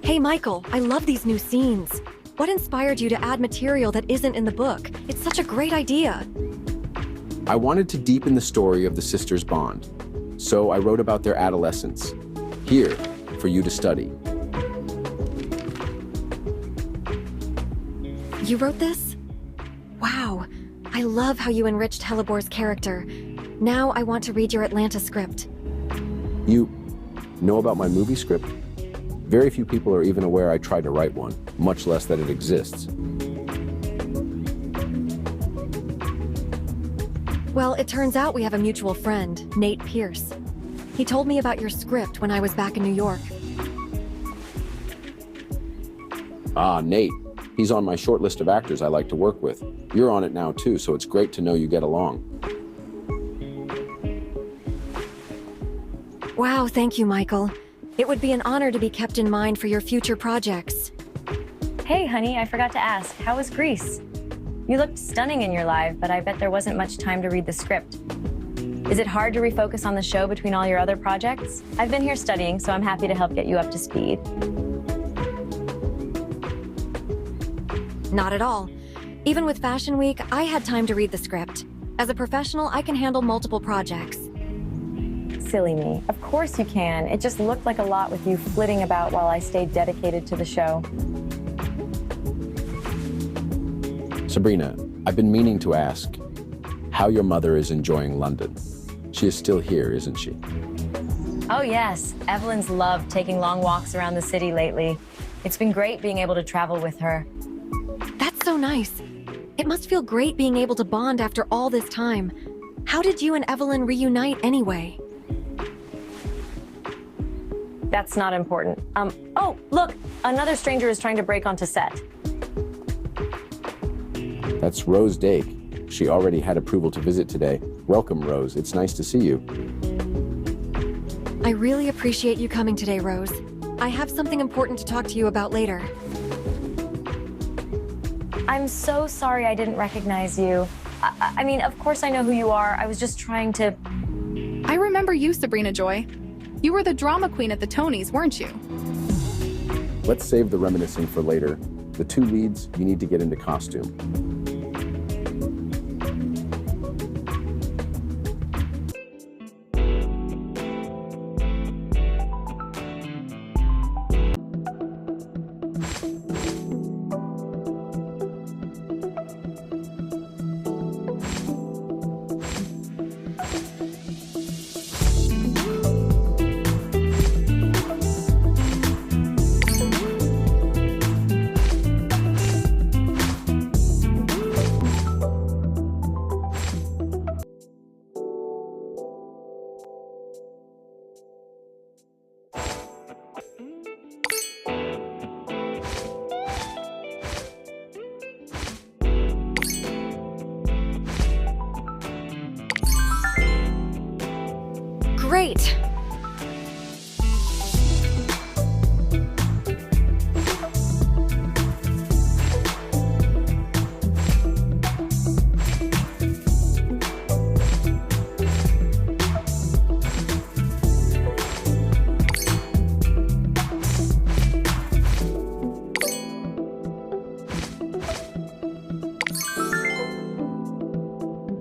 Hey Michael, I love these new scenes. What inspired you to add material that isn't in the book? It's such a great idea. I wanted to deepen the story of the sisters' bond, so I wrote about their adolescence. Here, for you to study. You wrote this? Wow, I love how you enriched Helibor's character. Now I want to read your Atlanta script. You know about my movie script? Very few people are even aware I tried to write one, much less that it exists. Well, it turns out we have a mutual friend, Nate Pierce. He told me about your script when I was back in New York. Ah, Nate. He's on my short list of actors I like to work with. You're on it now too, so it's great to know you get along. Wow, thank you, Michael. It would be an honor to be kept in mind for your future projects. Hey, honey, I forgot to ask, how was Greece? You looked stunning in your live, but I bet there wasn't much time to read the script. Is it hard to refocus on the show between all your other projects? I've been here studying, so I'm happy to help get you up to speed. Not at all. Even with Fashion Week, I had time to read the script. As a professional, I can handle multiple projects. Silly me. Of course you can. It just looked like a lot with you flitting about while I stayed dedicated to the show. Sabrina, I've been meaning to ask how your mother is enjoying London. She is still here, isn't she? Oh yes, Evelyn's loved taking long walks around the city lately. It's been great being able to travel with her. That's so nice. It must feel great being able to bond after all this time. How did you and Evelyn reunite anyway? That's not important. Oh, look, another stranger is trying to break onto set. That's Rose Dake. She already had approval to visit today. Welcome, Rose. It's nice to see you. I really appreciate you coming today, Rose. I have something important to talk to you about later. I'm so sorry I didn't recognize you. I mean, of course I know who you are. I was just trying to... I remember you, Sabrina Joy. You were the drama queen at the Tonys, weren't you? Let's save the reminiscing for later. The two leads, you need to get into costume. Great!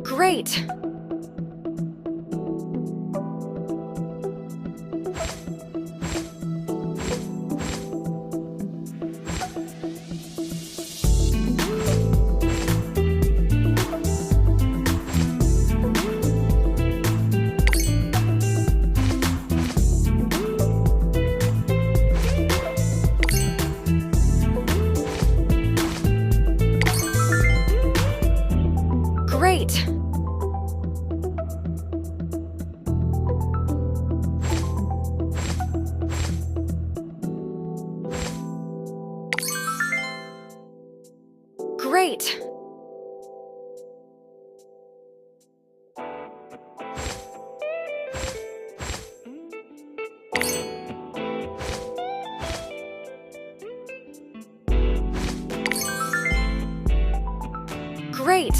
Great! Great! Great! Great!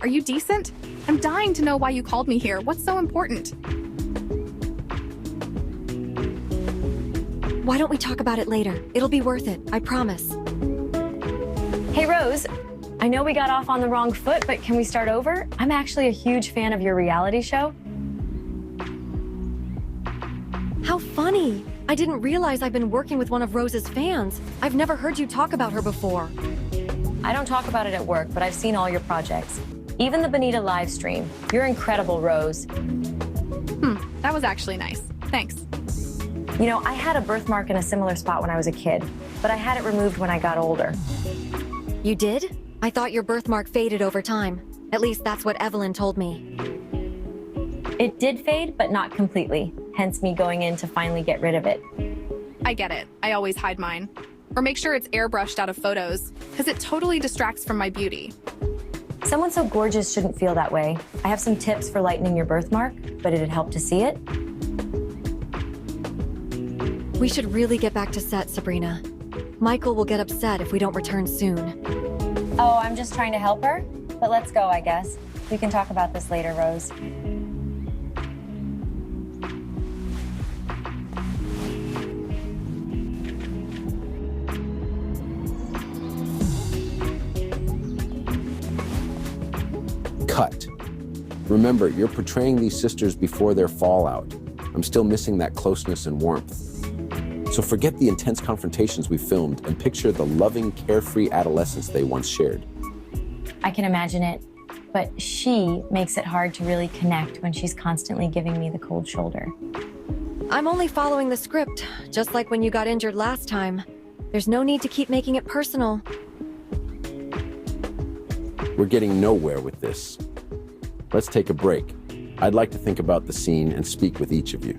Are you decent? I'm dying to know why you called me here. What's so important? Why don't we talk about it later? It'll be worth it, I promise. Hey, Rose. I know we got off on the wrong foot, but can we start over? I'm actually a huge fan of your reality show. How funny! I didn't realize I've been working with one of Rose's fans. I've never heard you talk about her before. I don't talk about it at work, but I've seen all your projects. Even the Bonita live stream. You're incredible, Rose. That was actually nice. Thanks. You know, I had a birthmark in a similar spot when I was a kid, but I had it removed when I got older. You did? I thought your birthmark faded over time. At least that's what Evelyn told me. It did fade, but not completely, hence me going in to finally get rid of it. I get it. I always hide mine. Or make sure it's airbrushed out of photos, because it totally distracts from my beauty. Someone so gorgeous shouldn't feel that way. I have some tips for lightening your birthmark, but it'd help to see it. We should really get back to set, Sabrina. Michael will get upset if we don't return soon. Oh, I'm just trying to help her? But let's go, I guess. We can talk about this later, Rose. Cut. Remember, you're portraying these sisters before their fallout. I'm still missing that closeness and warmth. So forget the intense confrontations we filmed and picture the loving, carefree adolescence they once shared. I can imagine it, but she makes it hard to really connect when she's constantly giving me the cold shoulder. I'm only following the script, just like when you got injured last time. There's no need to keep making it personal. We're getting nowhere with this. Let's take a break. I'd like to think about the scene and speak with each of you.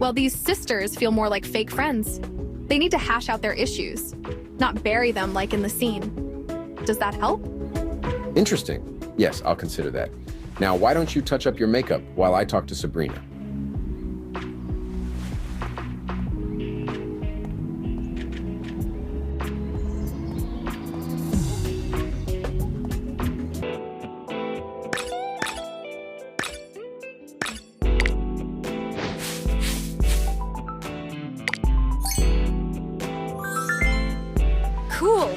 Well, these sisters feel more like fake friends. They need to hash out their issues, not bury them like in the scene. Does that help? Interesting. Yes, I'll consider that. Now, why don't you touch up your makeup while I talk to Sabrina? Cool!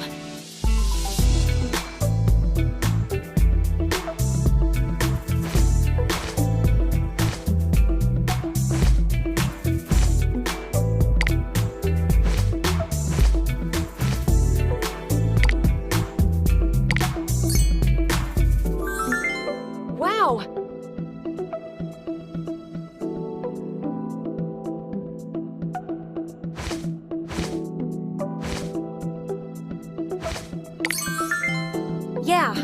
Wow! Yeah.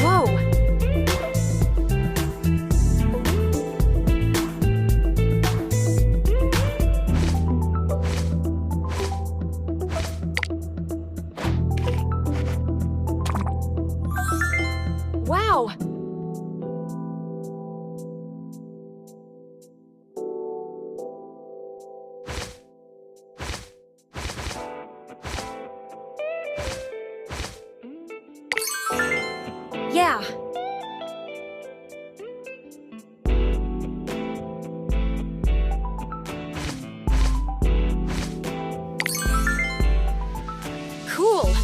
Whoa. Wow. Yeah. Cool.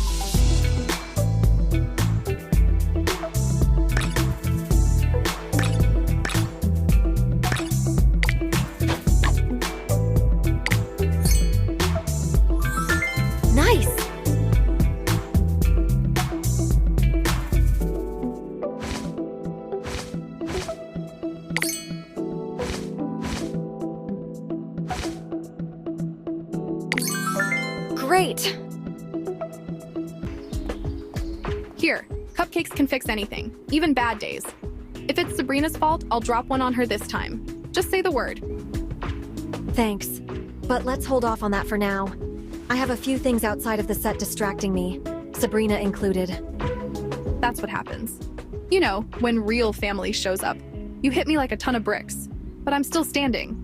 Nice. Great. Here, cupcakes can fix anything, even bad days. If it's Sabrina's fault, I'll drop one on her this time. Just say the word. Thanks. But let's hold off on that for now. I have a few things outside of the set distracting me, Sabrina included. That's what happens. You know, when real family shows up. You hit me like a ton of bricks, but I'm still standing.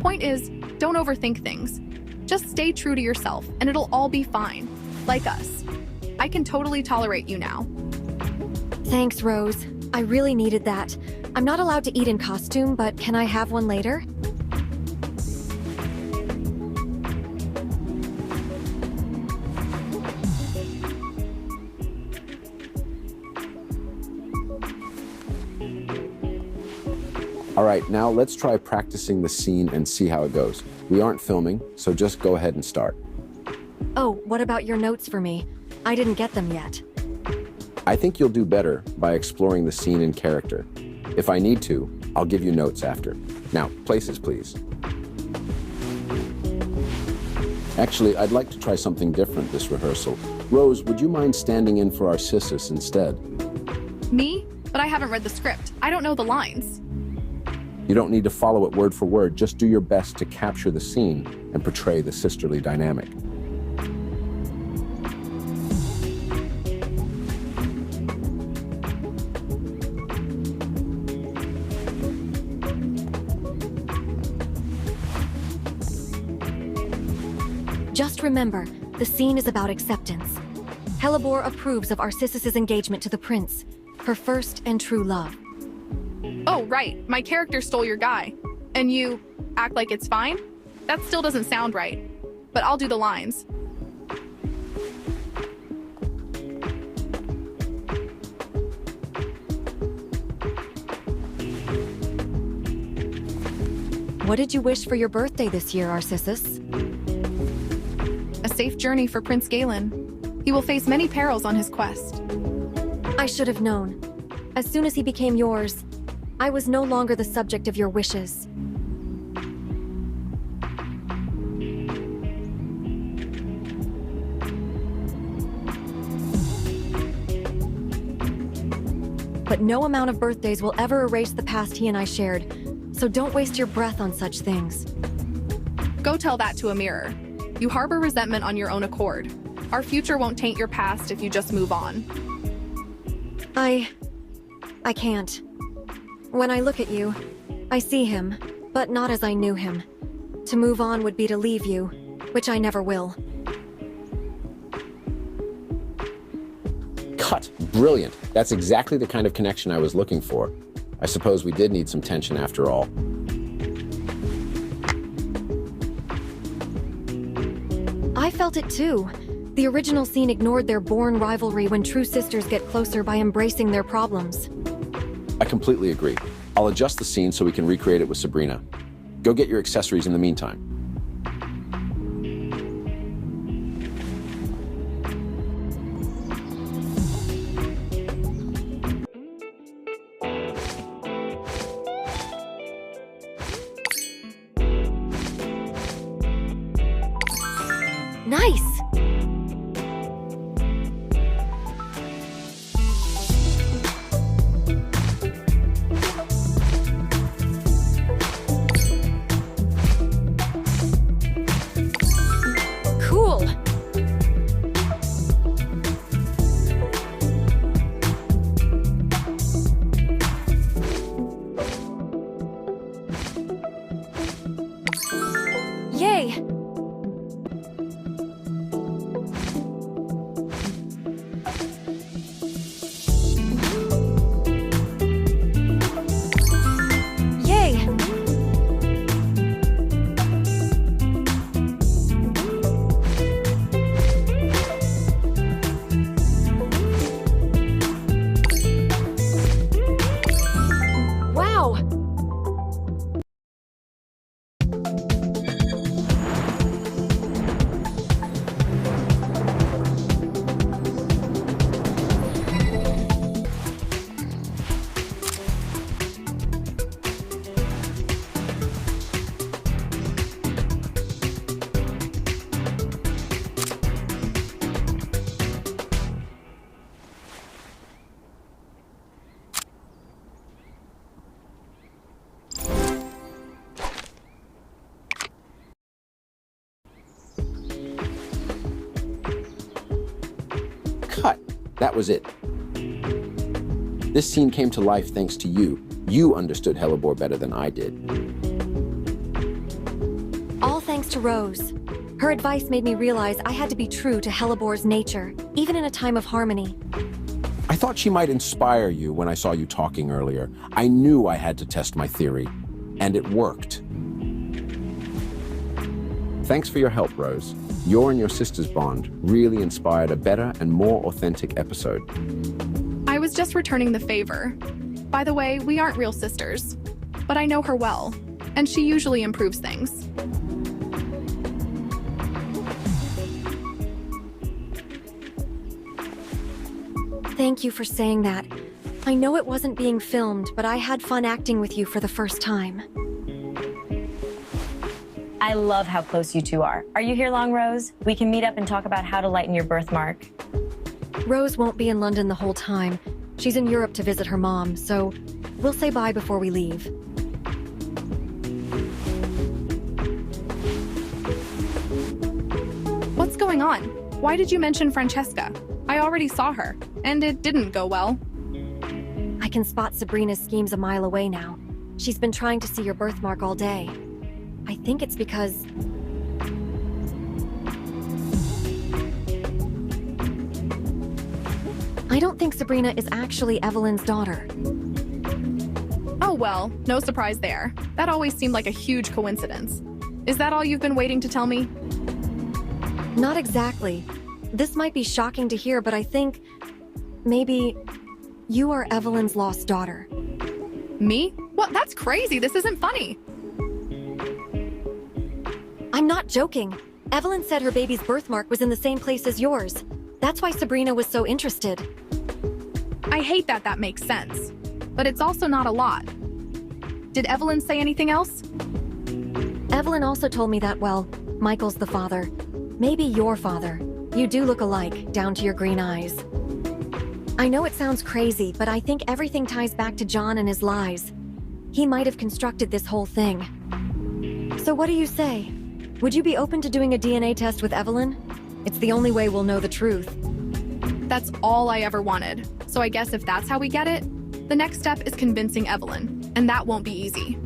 Point is, don't overthink things. Just stay true to yourself, and it'll all be fine. Like us. I can totally tolerate you now. Thanks, Rose. I really needed that. I'm not allowed to eat in costume, but can I have one later? All right, now let's try practicing the scene and see how it goes. We aren't filming, so just go ahead and start. Oh, what about your notes for me? I didn't get them yet. I think you'll do better by exploring the scene in character. If I need to, I'll give you notes after. Now, places, please. Actually, I'd like to try something different this rehearsal. Rose, would you mind standing in for our Cissus instead? Me? But I haven't read the script. I don't know the lines. You don't need to follow it word for word, just do your best to capture the scene and portray the sisterly dynamic. Just remember, the scene is about acceptance. Hellebore approves of Arcissus' engagement to the prince, her first and true love. Oh, right. My character stole your guy. And you act like it's fine? That still doesn't sound right. But I'll do the lines. What did you wish for your birthday this year, Arcissus? A safe journey for Prince Galen. He will face many perils on his quest. I should have known. As soon as he became yours, I was no longer the subject of your wishes. But no amount of birthdays will ever erase the past he and I shared, so don't waste your breath on such things. Go tell that to a mirror. You harbor resentment on your own accord. Our future won't taint your past if you just move on. I can't. When I look at you, I see him, but not as I knew him. To move on would be to leave you, which I never will. Cut. Brilliant. That's exactly the kind of connection I was looking for. I suppose we did need some tension after all. I felt it too. The original scene ignored their born rivalry when true sisters get closer by embracing their problems. I completely agree. I'll adjust the scene so we can recreate it with Sabrina. Go get your accessories in the meantime. Nice! Cool! Yay! Yay! Wow! Cut. That was it. This scene came to life thanks to you. You understood hellebore better than I did. All thanks to Rose. Her advice made me realize I had to be true to Hellebore's nature, even in a time of harmony. I thought she might inspire you when I saw you talking earlier. I knew I had to test my theory, and it worked. Thanks for your help, Rose. Your and your sister's bond really inspired a better and more authentic episode. I was just returning the favor. By the way, we aren't real sisters, but I know her well, and she usually improves things. Thank you for saying that. I know it wasn't being filmed, but I had fun acting with you for the first time. I love how close you two are. Are you here long, Rose? We can meet up and talk about how to lighten your birthmark. Rose won't be in London the whole time. She's in Europe to visit her mom, so we'll say bye before we leave. What's going on? Why did you mention Francesca? I already saw her, and it didn't go well. I can spot Sabrina's schemes a mile away now. She's been trying to see your birthmark all day. I think it's because... I don't think Sabrina is actually Evelyn's daughter. Oh well, no surprise there. That always seemed like a huge coincidence. Is that all you've been waiting to tell me? Not exactly. This might be shocking to hear, but I think... maybe... you are Evelyn's lost daughter. Me? What? That's crazy. This isn't funny. I'm not joking. Evelyn said her baby's birthmark was in the same place as yours. That's why Sabrina was so interested. I hate that that makes sense. But it's also not a lot. Did Evelyn say anything else? Evelyn also told me that, well, Michael's the father. Maybe your father. You do look alike, down to your green eyes. I know it sounds crazy, but I think everything ties back to John and his lies. He might have constructed this whole thing. So what do you say? Would you be open to doing a DNA test with Evelyn? It's the only way we'll know the truth. That's all I ever wanted. So I guess if that's how we get it, the next step is convincing Evelyn, and that won't be easy.